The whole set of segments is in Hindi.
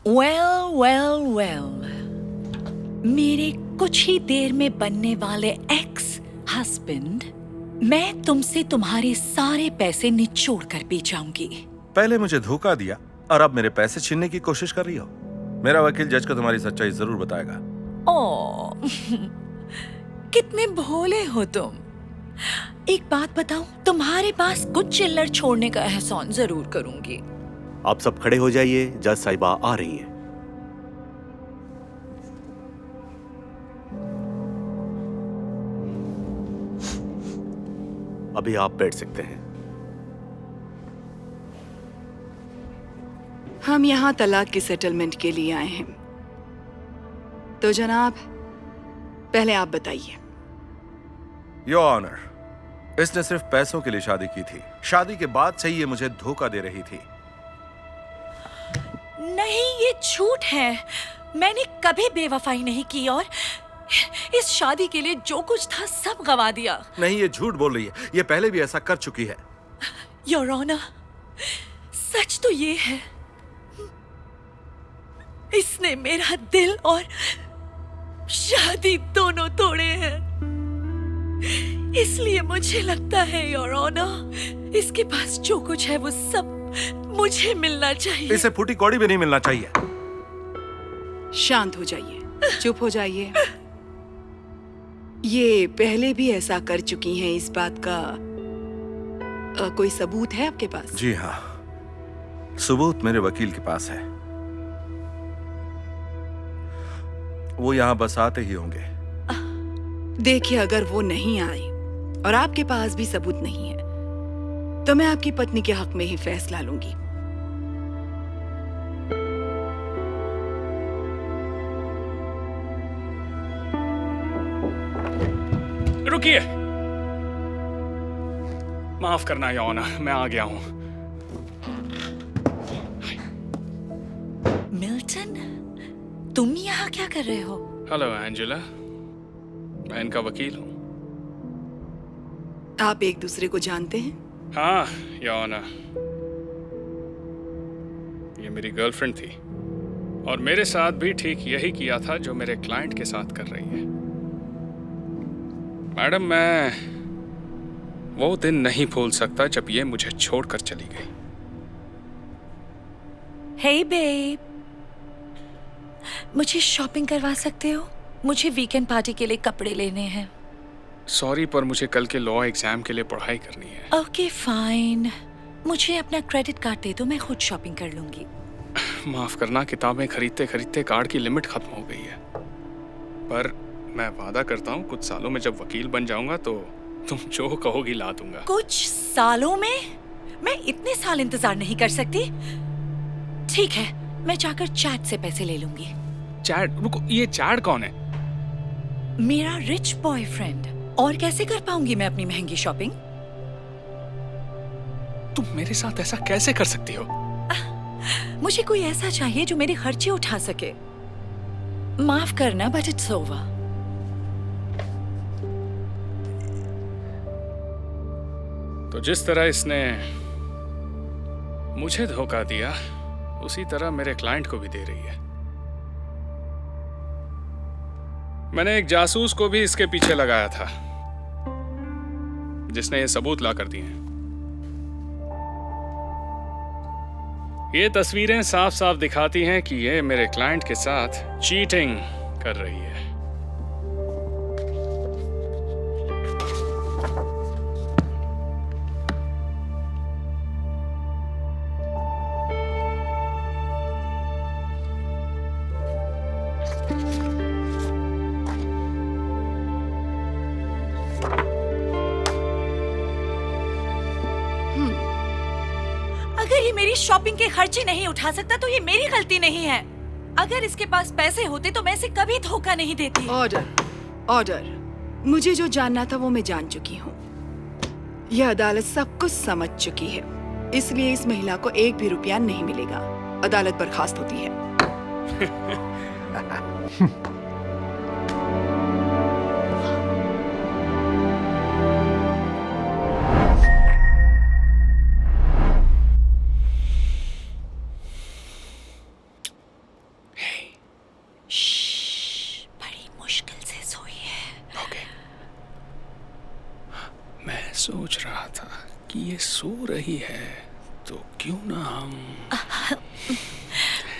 वेल, मेरे कुछ ही देर में बनने वाले एक्स हस्बैंड, मैं तुमसे तुम्हारे सारे पैसे निचोड़ कर पी जाऊंगी। पहले मुझे धोखा दिया और अब मेरे पैसे छीनने की कोशिश कर रही हो। मेरा वकील जज को तुम्हारी सच्चाई जरूर बताएगा। ओ, कितने भोले हो तुम। एक बात बताऊं, तुम्हारे पास कुछ चिल्लर छोड़ने का एहसान जरूर करूंगी। आप सब खड़े हो जाइए, जज साहिबा आ रही हैं। अभी आप बैठ सकते हैं। हम यहाँ तलाक की सेटलमेंट के लिए आए हैं। तो जनाब, पहले आप बताइए। योर ऑनर, इसने सिर्फ पैसों के लिए शादी की थी। शादी के बाद से ही ये मुझे धोखा दे रही थी। नहीं, ये झूठ है। मैंने कभी बेवफाई नहीं की और इस शादी के लिए जो कुछ था सब गवा दिया। नहीं, ये झूठ बोल रही है। ये पहले भी ऐसा कर चुकी है। योर ऑनर, सच तो ये है, इसने मेरा दिल और शादी दोनों तोड़े हैं। इसलिए मुझे लगता है योर ऑनर, इसके पास जो कुछ है वो सब मुझे मिलना चाहिए। इसे फूटी कौड़ी भी नहीं मिलना चाहिए। शांत हो जाइए, चुप हो जाइए। ये पहले भी ऐसा कर चुकी हैं, इस बात का कोई सबूत है आपके पास? जी हाँ, सबूत मेरे वकील के पास है। वो यहाँ बस आते ही होंगे। देखिए, अगर वो नहीं आए और आपके पास भी सबूत नहीं है तो मैं आपकी पत्नी के हक में ही फैसला लूंगी। रुकिए, माफ करना योर ऑनर, मैं आ गया हूं। मिल्टन, तुम यहाँ क्या कर रहे हो? हेलो एंजेला, मैं इनका वकील हूं। आप एक दूसरे को जानते हैं? हाँ योर ऑनर, ये मेरी गर्लफ्रेंड थी और मेरे साथ भी ठीक यही किया था जो मेरे क्लाइंट के साथ कर रही है। मैडम, मैं वो दिन नहीं भूल सकता जब ये मुझे छोड़कर चली गई। हे बेब, मुझे शॉपिंग करवा सकते हो? मुझे वीकेंड पार्टी के लिए कपड़े लेने हैं। सॉरी, पर मुझे कल के लॉ एग्जाम के लिए पढ़ाई करनी है। ओके फाइन, मुझे अपना क्रेडिट कार्ड दे दो, मैं खुद शॉपिंग कर लूंगी। माफ करना, किताबें खरीदते खरीदते कार्ड की लिमिट खत्म हो गई है। पर मैं वादा करता हूँ, कुछ सालों में जब वकील बन जाऊंगा तो तुम जो कहोगी ला दूंगा। कुछ सालों में? मैं इतने साल इंतजार नहीं कर सकती। ठीक है, मैं जाकर चैट से पैसे ले लूंगी। चैट? रुको, ये चैट कौन है? मेरा रिच बॉयफ्रेंड। और कैसे कर पाऊंगी मैं अपनी महंगी शॉपिंग? तुम मेरे साथ ऐसा कैसे कर सकती हो? मुझे कोई ऐसा चाहिए जो मेरे खर्चे उठा सके। माफ करना, बट इट्स ओवर। तो जिस तरह इसने मुझे धोखा दिया, उसी तरह मेरे क्लाइंट को भी दे रही है। मैंने एक जासूस को भी इसके पीछे लगाया था, जिसने ये सबूत ला कर दिए। ये तस्वीरें साफ साफ दिखाती हैं कि ये मेरे क्लाइंट के साथ चीटिंग कर रही है। अगर ये मेरी शॉपिंग के खर्चे नहीं उठा सकता तो ये मेरी गलती नहीं है। अगर इसके पास पैसे होते तो मैं इसे कभी धोखा नहीं देती। Order, order. मुझे जो जानना था वो मैं जान चुकी हूँ। यह अदालत सब कुछ समझ चुकी है, इसलिए इस महिला को एक भी रुपया नहीं मिलेगा। अदालत बर्खास्त होती है। कि ये सो रही है तो क्यों ना हम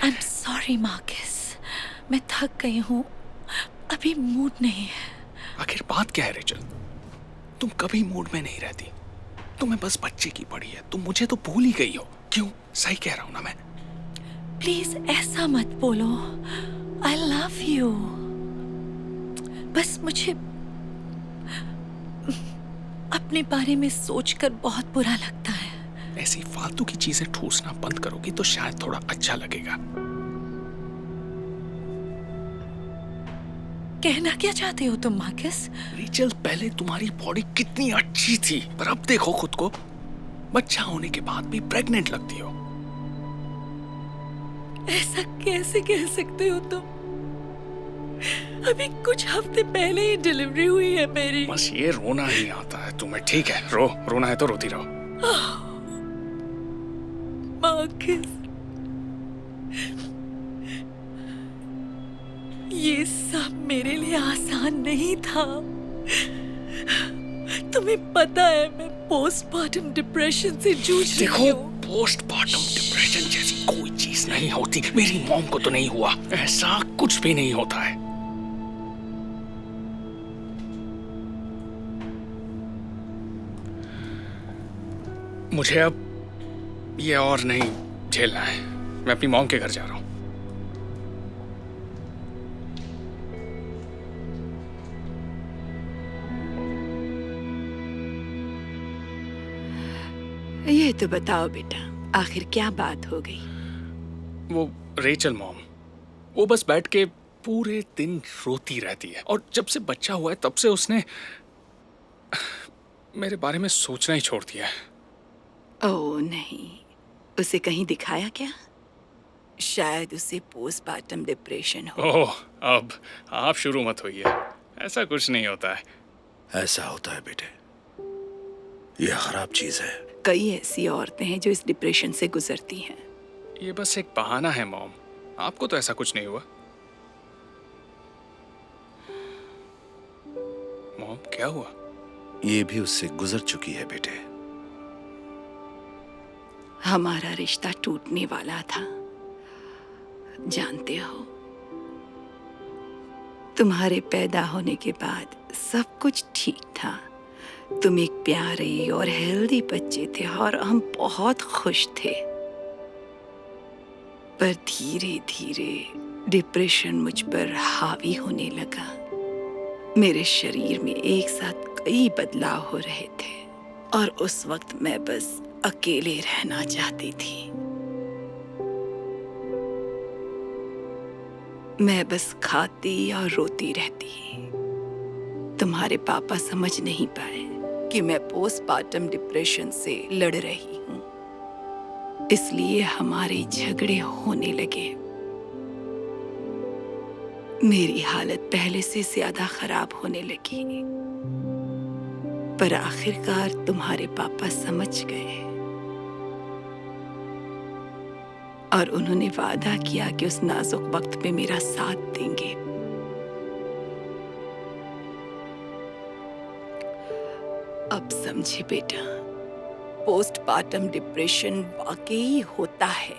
आई एम सॉरी मार्कस, मैं थक गई हूँ, अभी मूड नहीं है। आखिर बात क्या है रेचल? तुम कभी मूड में नहीं रहती। तुम्हें बस बच्चे की पड़ी है, तुम मुझे तो भूल ही गई हो। क्यों? सही कह रहा हूं ना मैं? प्लीज ऐसा मत बोलो, आई लव यू। बस मुझे अपने बारे में सोचकर बहुत बुरा लगता है। ऐसी फालतू की चीजें ठूसना बंद करोगी तो शायद थोड़ा अच्छा लगेगा। कहना क्या चाहते हो तुम मार्कस? रेचल, पहले तुम्हारी बॉडी कितनी अच्छी थी, पर अब देखो खुद को, बच्चा होने के बाद भी प्रेग्नेंट लगती हो। ऐसा कैसे कह सकते हो तुम? अभी कुछ हफ्ते पहले ही डिलीवरी हुई है मेरी। बस ये रोना ही आता है तुम्हें। ठीक है, रोना है तो रोती रहो। मार्कस, ये सब मेरे लिए आसान नहीं था। तुम्हें पता है मैं पोस्टमार्टम डिप्रेशन से जूझ रही देखो, हूँ। पोस्टमार्टम डिप्रेशन जैसी कोई चीज नहीं होती। मेरी मॉम को तो नहीं हुआ, ऐसा कुछ भी नहीं होता है। मुझे अब ये और नहीं झेलना है। मैं अपनी मॉम के घर जा रहा हूँ। ये तो बताओ बेटा, आखिर क्या बात हो गई? वो रेचल मॉम, वो बस बैठ के पूरे दिन रोती रहती है, और जब से बच्चा हुआ है तब से उसने मेरे बारे में सोचना ही छोड़ दिया है। ओह नहीं, उसे कहीं दिखाया क्या? शायद उसे पोस्टमार्टम डिप्रेशन हो। ओह, अब आप शुरू मत होइए। ऐसा कुछ नहीं होता है। ऐसा होता है बेटे, यह खराब चीज है। कई ऐसी औरतें हैं जो इस डिप्रेशन से गुजरती हैं। ये बस एक बहाना है मॉम, आपको तो ऐसा कुछ नहीं हुआ। मॉम, क्या हुआ? ये भी उससे गुजर चुकी है बेटे। हमारा रिश्ता टूटने वाला था, जानते हो। तुम्हारे पैदा होने के बाद सब कुछ ठीक था। तुम एक प्यारे और हेल्दी बच्चे थे और हम बहुत खुश थे। पर धीरे धीरे डिप्रेशन मुझ पर हावी होने लगा। मेरे शरीर में एक साथ कई बदलाव हो रहे थे और उस वक्त मैं बस अकेले रहना चाहती थी। मैं बस खाती और रोती रहती। तुम्हारे पापा समझ नहीं पाए कि मैं पोस्टमार्टम डिप्रेशन से लड़ रही हूँ, इसलिए हमारे झगड़े होने लगे। मेरी हालत पहले से ज्यादा खराब होने लगी, पर आखिरकार तुम्हारे पापा समझ गए और उन्होंने वादा किया कि उस नाजुक वक्त में मेरा साथ देंगे। अब समझे बेटा, पोस्टमार्टम डिप्रेशन वाकई होता है।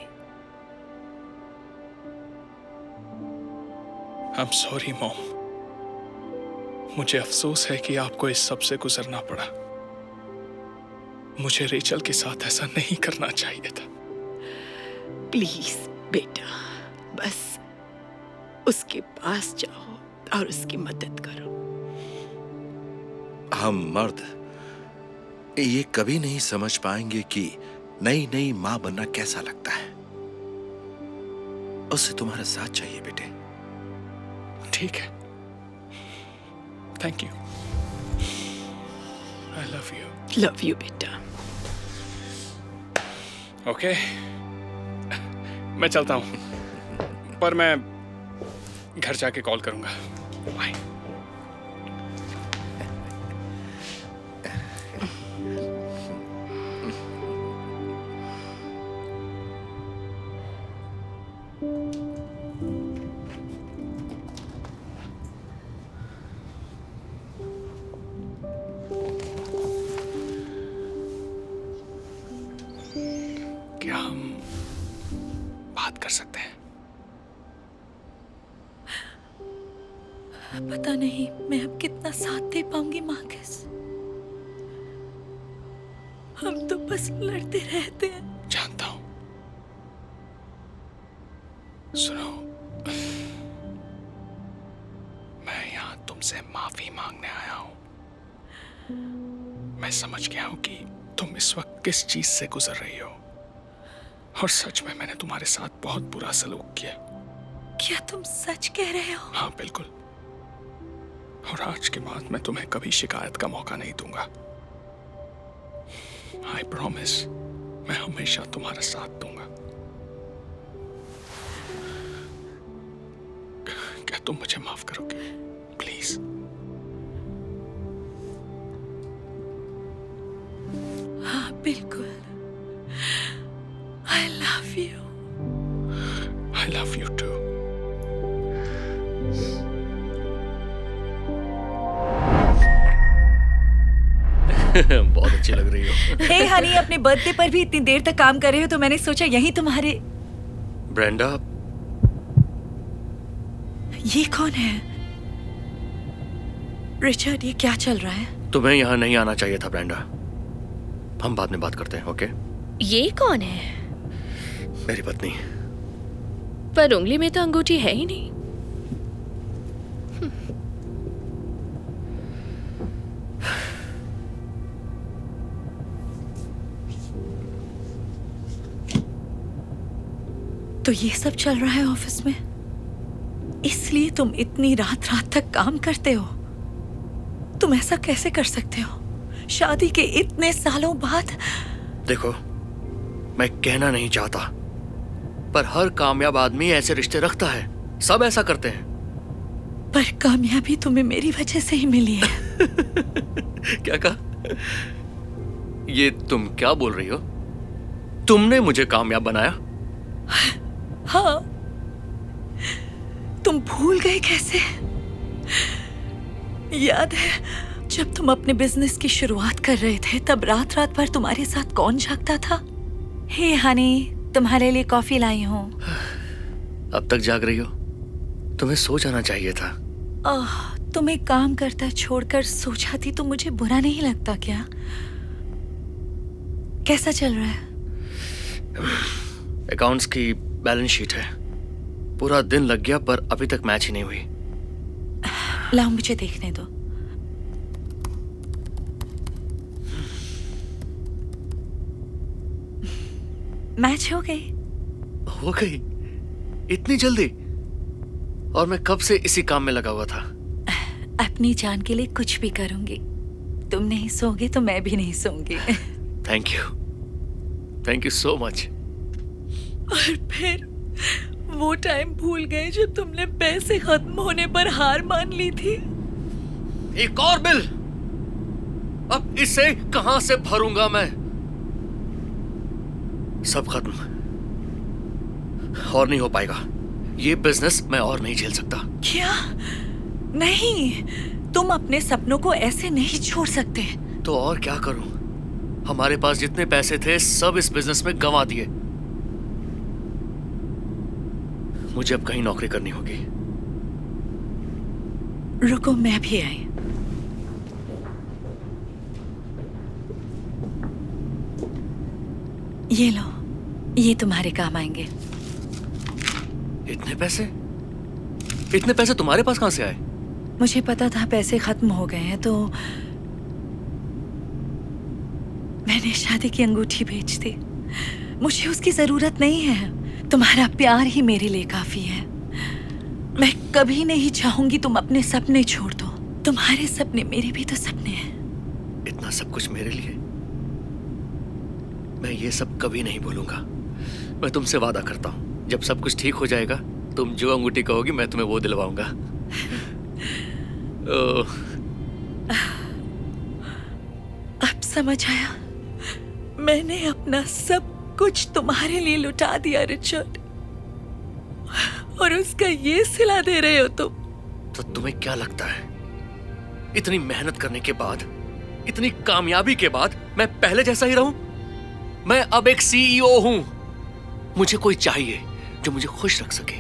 I'm sorry मॉम, मुझे अफसोस है कि आपको इस सब से गुजरना पड़ा। मुझे रेचल के साथ ऐसा नहीं करना चाहिए था। प्लीज बेटा, बस उसके पास जाओ और उसकी मदद करो। हम मर्द ये कभी नहीं समझ पाएंगे कि नई नई मां बनना कैसा लगता है। उससे तुम्हारा साथ चाहिए बेटे। ठीक है, thank you. I love you. Love you बेटा। ओके, मैं चलता हूँ, पर मैं घर जाके कॉल करूंगा। बाय। क्या हम बात कर सकते हैं? पता नहीं मैं अब कितना साथ दे पाऊंगी मार्कस। हम तो बस लड़ते रहते हैं। जानता हूं। सुनो, मैं यहां तुमसे माफी मांगने आया हूं। मैं समझ गया हूं कि तुम इस वक्त किस चीज से गुजर रही हो, और सच में मैंने तुम्हारे साथ बहुत बुरा सलूक किया। क्या तुम सच कह रहे हो? हाँ बिल्कुल, और आज के बाद मैं तुम्हें कभी शिकायत का मौका नहीं दूंगा। आई प्रॉमिस, मैं हमेशा तुम्हारा साथ दूंगा। क्या तुम मुझे माफ करोगे प्लीज? हाँ बिल्कुल। I love you. I love you too. बहुत अच्छी लग रही हो। हे हनी, अपने बर्थडे पर भी इतनी देर तक काम कर रहे हो तो मैंने सोचा यही तुम्हारे। ब्रेंडा, ये कौन है? रिचर्ड, ये क्या चल रहा है? तुम्हें यहाँ नहीं आना चाहिए था ब्रेंडा। हम बाद में बात करते हैं, ओके? ये कौन है? मेरी पत्नी। पर उंगली में तो अंगूठी है ही नहीं। तो ये सब चल रहा है ऑफिस में, इसलिए तुम इतनी रात रात तक काम करते हो? तुम ऐसा कैसे कर सकते हो शादी के इतने सालों बाद? देखो, मैं कहना नहीं चाहता, पर हर कामयाब आदमी ऐसे रिश्ते रखता है। सब ऐसा करते हैं। पर कामयाबी तुम्हें मेरी वजह से ही मिली है। क्या कहा? ये तुम क्या बोल रही हो? तुमने मुझे कामयाब बनाया? हाँ, तुम भूल गए कैसे? याद है जब तुम अपने बिजनेस की शुरुआत कर रहे थे, तब रात रात भर तुम्हारे साथ कौन जागता था? हे हनी, तुम्हारे लिए कॉफी लाई हूँ। अब तक जाग रही हो? तुम्हें सो जाना चाहिए था। तुम्हें काम करता छोड़कर सो जाती तो मुझे बुरा नहीं लगता क्या? कैसा चल रहा है? अकाउंट्स की बैलेंस शीट है। पूरा दिन लग गया पर अभी तक मैच ही नहीं हुई। लाओ, मुझे देखने दो। मैच हो गई। हो गई? इतनी जल्दी? और मैं कब से इसी काम में लगा हुआ था। अपनी जान के लिए कुछ भी करूंगी। तुम नहीं सोगे तो मैं भी नहीं सोऊंगी। Thank you so much. और फिर वो टाइम भूल गए जब तुमने पैसे खत्म होने पर हार मान ली थी। एक और बिल, अब इसे कहां से भरूंगा मैं? सब खत्म, और नहीं हो पाएगा। ये बिजनेस मैं और नहीं झेल सकता। क्या? नहीं, तुम अपने सपनों को ऐसे नहीं छोड़ सकते। तो और क्या करूं? हमारे पास जितने पैसे थे सब इस बिजनेस में गंवा दिए। मुझे अब कहीं नौकरी करनी होगी। रुको, मैं भी आई। ये लो, ये तुम्हारे काम आएंगे। इतने पैसे? इतने पैसे तुम्हारे पास कहां से आए? मुझे पता था पैसे खत्म हो गए हैं, तो मैंने शादी की अंगूठी बेच दी। मुझे उसकी जरूरत नहीं है। तुम्हारा प्यार ही मेरे लिए काफी है। मैं कभी नहीं चाहूंगी तुम अपने सपने छोड़ दो। तुम्हारे सपने मेरे भी तो सपने हैं। इतना सब कुछ मेरे लिए? मैं ये सब कभी नहीं भूलूंगा। मैं तुमसे वादा करता हूं, जब सब कुछ ठीक हो जाएगा, तुम जो अंगूठी कहोगी मैं तुम्हें वो दिलवाऊंगा। अब समझ आया, मैंने अपना सब कुछ तुम्हारे लिए लुटा दिया रिचर्ड, और उसका ये सिला दे रहे हो तुम। तो तुम्हें क्या लगता है, इतनी मेहनत करने के बाद, इतनी कामयाबी के बाद मैं पहले जैसा ही रहूं? मैं अब एक CEO हूं। मुझे कोई चाहिए जो मुझे खुश रख सके।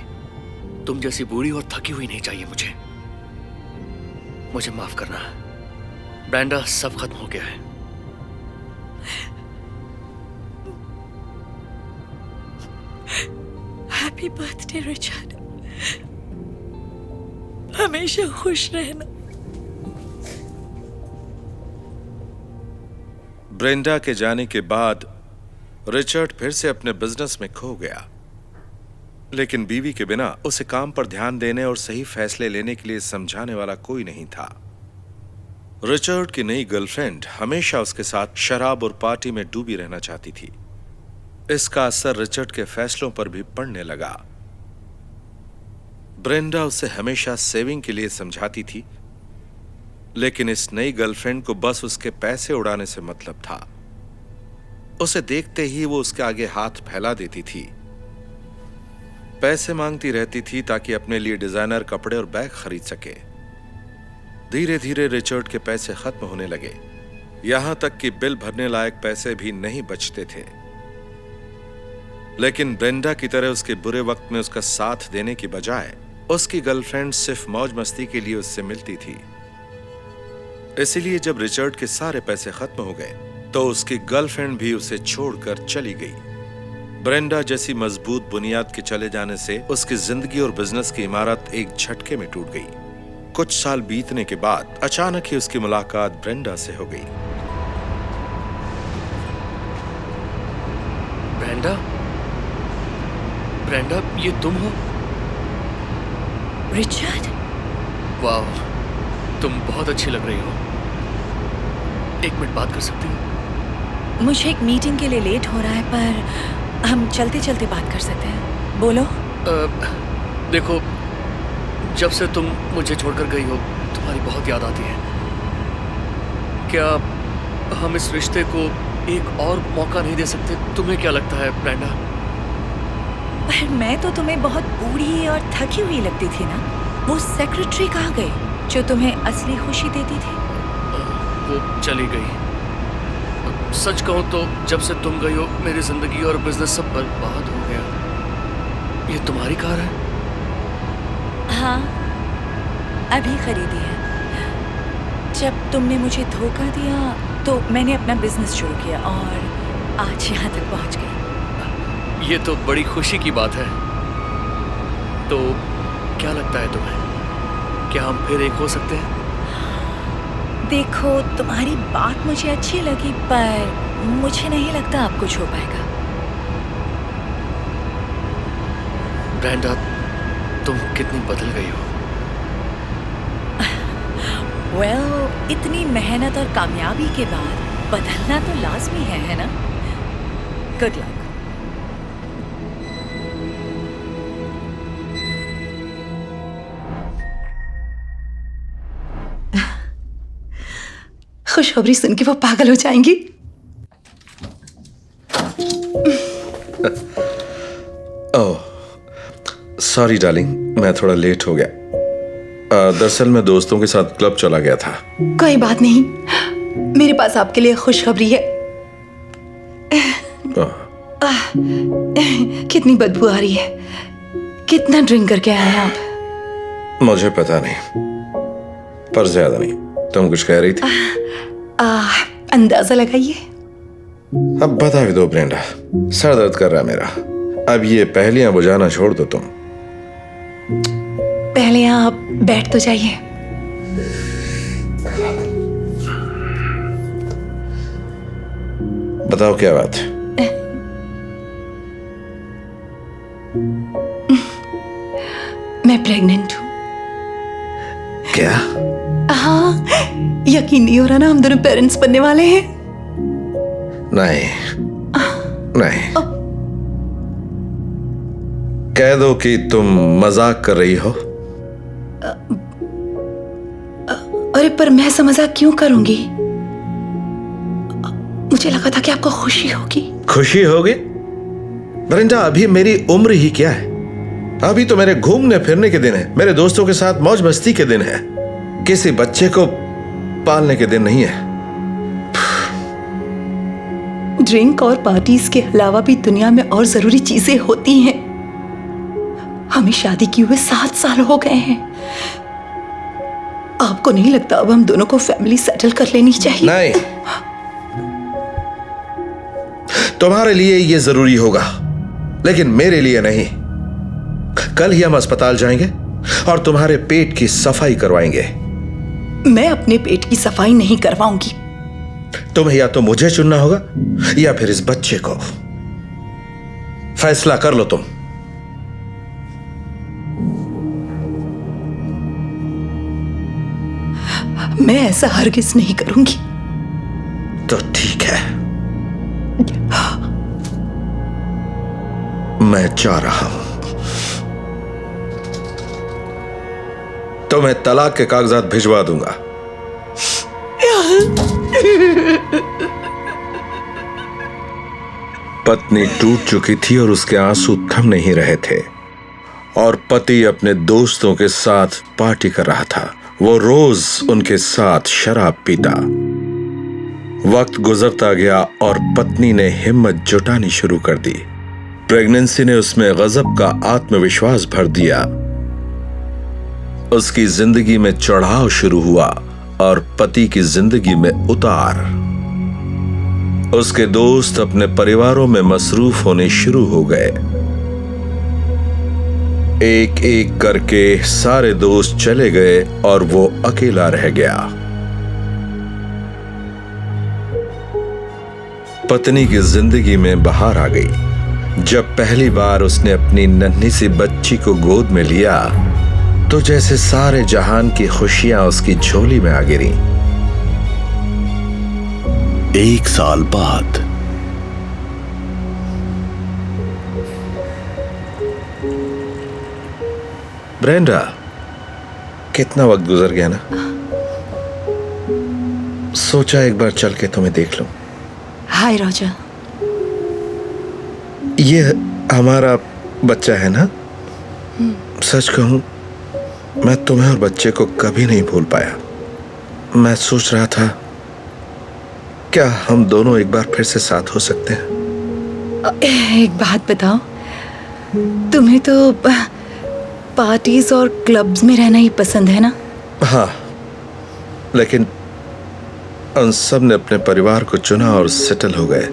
तुम जैसी बूढ़ी और थकी हुई नहीं चाहिए मुझे। मुझे माफ करना ब्रेंडा, सब खत्म हो गया है। हैप्पी बर्थडे रिचर्ड, हमेशा खुश रहना। ब्रेंडा के जाने के बाद रिचर्ड फिर से अपने बिजनेस में खो गया, लेकिन बीवी के बिना उसे काम पर ध्यान देने और सही फैसले लेने के लिए समझाने वाला कोई नहीं था। रिचर्ड की नई गर्लफ्रेंड हमेशा उसके साथ शराब और पार्टी में डूबी रहना चाहती थी। इसका असर रिचर्ड के फैसलों पर भी पड़ने लगा। ब्रेंडा उसे हमेशा सेविंग के लिए समझाती थी, लेकिन इस नई गर्लफ्रेंड को बस उसके पैसे उड़ाने से मतलब था। उसे देखते ही वो उसके आगे हाथ फैला देती थी, पैसे मांगती रहती थी ताकि अपने लिए डिजाइनर कपड़े और बैग खरीद सके। धीरे धीरे रिचर्ड के पैसे खत्म होने लगे, यहां तक कि बिल भरने लायक पैसे भी नहीं बचते थे। लेकिन ब्रेंडा की तरह उसके बुरे वक्त में उसका साथ देने की बजाय उसकी गर्लफ्रेंड सिर्फ मौज मस्ती के लिए उससे मिलती थी। इसीलिए जब रिचर्ड के सारे पैसे खत्म हो गए तो उसकी गर्लफ्रेंड भी उसे छोड़कर चली गई। ब्रेंडा जैसी मजबूत बुनियाद के चले जाने से उसकी जिंदगी और बिजनेस की इमारत एक झटके में टूट गई। कुछ साल बीतने के बाद अचानक ही उसकी मुलाकात ब्रेंडा से हो गई। ब्रेंडा, ब्रेंडा, ये तुम हो? रिचर्ड, वाह, तुम बहुत अच्छी लग रही हो। एक मिनट बात कर सकती हो? मुझे एक मीटिंग के लिए लेट हो रहा है, पर हम चलते चलते बात कर सकते हैं। बोलो। देखो, जब से तुम मुझे छोड़कर गई हो, तुम्हारी बहुत याद आती है। क्या हम इस रिश्ते को एक और मौका नहीं दे सकते? तुम्हें क्या लगता है ब्रेंडा? पर मैं तो तुम्हें बहुत बूढ़ी और थकी हुई लगती थी ना। वो सेक्रेटरी कहाँ गई जो तुम्हें असली खुशी देती थी? वो चली गई। सच कहूं तो जब से तुम गई हो, मेरी जिंदगी और बिजनेस सब बर्बाद हो गया। ये तुम्हारी कार है? हाँ, अभी खरीदी है। जब तुमने मुझे धोखा दिया तो मैंने अपना बिजनेस शुरू किया और आज यहाँ तक पहुँच गई। ये तो बड़ी खुशी की बात है। तो क्या लगता है तुम्हें, क्या हम फिर एक हो सकते हैं? देखो, तुम्हारी बात मुझे अच्छी लगी, पर मुझे नहीं लगता अब कुछ हो पाएगा। ब्रेंडा, तुम कितनी बदल गई हो। वेल, इतनी मेहनत और कामयाबी के बाद बदलना तो लाजमी है ना? Good luck. खुशखबरी सुन के वो पागल हो जाएंगी। ओह, सॉरी डार्लिंग, मैं थोड़ा लेट हो गया। दरअसल मैं दोस्तों के साथ क्लब चला गया था। कोई बात नहीं, मेरे पास आपके लिए खुशखबरी है। कितनी बदबू आ रही है। कितना ड्रिंक करके आए हैं आप? मुझे पता नहीं, पर ज्यादा नहीं। तुम कुछ कह रही थी? अंदाजा लगाइए। अब बता भी दो ब्रेंडा, सर दर्द कर रहा है मेरा। अब ये पहेलियां बुझाना छोड़ दो तुम। पहले आप बैठ तो जाइए। बताओ क्या बात है? मैं प्रेग्नेंट हूँ। क्या? हाँ, यकीन नहीं हो रहा ना, हम दोनों पेरेंट्स बनने वाले हैं। नहीं नहीं, कह दो कि तुम मजाक कर रही हो। अरे पर मैं ऐसा मजाक क्यों करूंगी? मुझे लगा था कि आपको खुशी होगी। खुशी होगी? ब्रेंडा, अभी मेरी उम्र ही क्या है? अभी तो मेरे घूमने फिरने के दिन है, मेरे दोस्तों के साथ मौज मस्ती के दिन है, किसी बच्चे को पालने के दिन नहीं है। ड्रिंक और पार्टीज के अलावा भी दुनिया में और जरूरी चीजें होती हैं। हमें शादी किए हुए 7 साल हो गए हैं। आपको नहीं लगता अब हम दोनों को फैमिली सेटल कर लेनी चाहिए? नहीं, तुम्हारे लिए ये जरूरी होगा, लेकिन मेरे लिए नहीं। कल ही हम अस्पताल जाएंगे और तुम्हारे पेट की सफाई करवाएंगे। मैं अपने पेट की सफाई नहीं करवाऊंगी। तुम्हें या तो मुझे चुनना होगा या फिर इस बच्चे को। फैसला कर लो तुम। मैं ऐसा हरगिज नहीं करूंगी। तो ठीक है, मैं जा रहा हूं। तो मैं तलाक के कागजात भिजवा दूंगा। पत्नी टूट चुकी थी और उसके आंसू थम नहीं रहे थे, और पति अपने दोस्तों के साथ पार्टी कर रहा था। वो रोज उनके साथ शराब पीता। वक्त गुजरता गया और पत्नी ने हिम्मत जुटानी शुरू कर दी। प्रेगनेंसी ने उसमें गजब का आत्मविश्वास भर दिया। उसकी जिंदगी में चढ़ाव शुरू हुआ और पति की जिंदगी में उतार। उसके दोस्त अपने परिवारों में मसरूफ होने शुरू हो गए। एक एक करके सारे दोस्त चले गए और वो अकेला रह गया। पत्नी की जिंदगी में बहार आ गई। जब पहली बार उसने अपनी नन्ही सी बच्ची को गोद में लिया तो जैसे सारे जहान की खुशियां उसकी झोली में आ गिरी। 1 साल बाद ब्रेंडा, कितना वक्त गुजर गया ना। सोचा एक बार चल के तुम्हें देख लूं। हाय रोजर। ये हमारा बच्चा है ना? सच कहूं, मैं तुम्हें और बच्चे को कभी नहीं भूल पाया। मैं सोच रहा था क्या हम दोनों एक बार फिर से साथ हो सकते हैं? एक बात बताओ, तुम्हें तो पार्टीज और क्लब्स में रहना ही पसंद है ना? हाँ, लेकिन उन सब ने अपने परिवार को चुना और सेटल हो गए,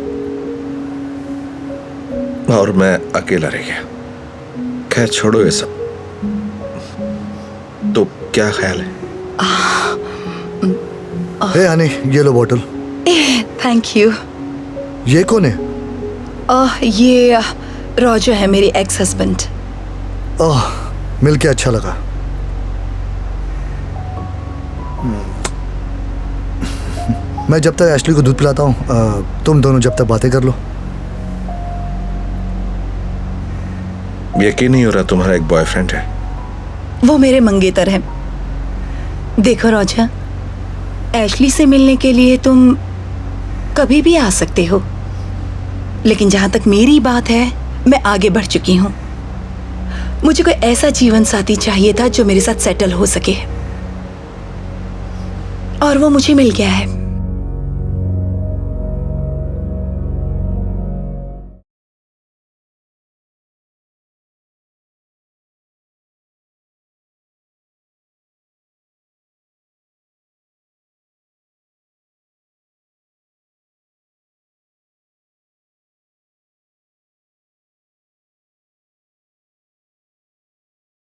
और मैं अकेला रह गया। खैर छोड़ो ये सब। तो क्या ख्याल है? हे आनी, ये लो बोतल। Thank you. ये कौन है? ये रोजर है, मेरी एक्स हस्बैंड। मिलके अच्छा लगा। मैं जब तक एशली को दूध पिलाता हूँ, तुम दोनों जब तक बातें कर लो। यकीन नहीं हो रहा तुम्हारा एक बॉयफ्रेंड है। वो मेरे मंगेतर हैं। देखो रोजर, एशली से मिलने के लिए तुम कभी भी आ सकते हो, लेकिन जहां तक मेरी बात है, मैं आगे बढ़ चुकी हूं। मुझे कोई ऐसा जीवन साथी चाहिए था जो मेरे साथ सेटल हो सके, और वो मुझे मिल गया है।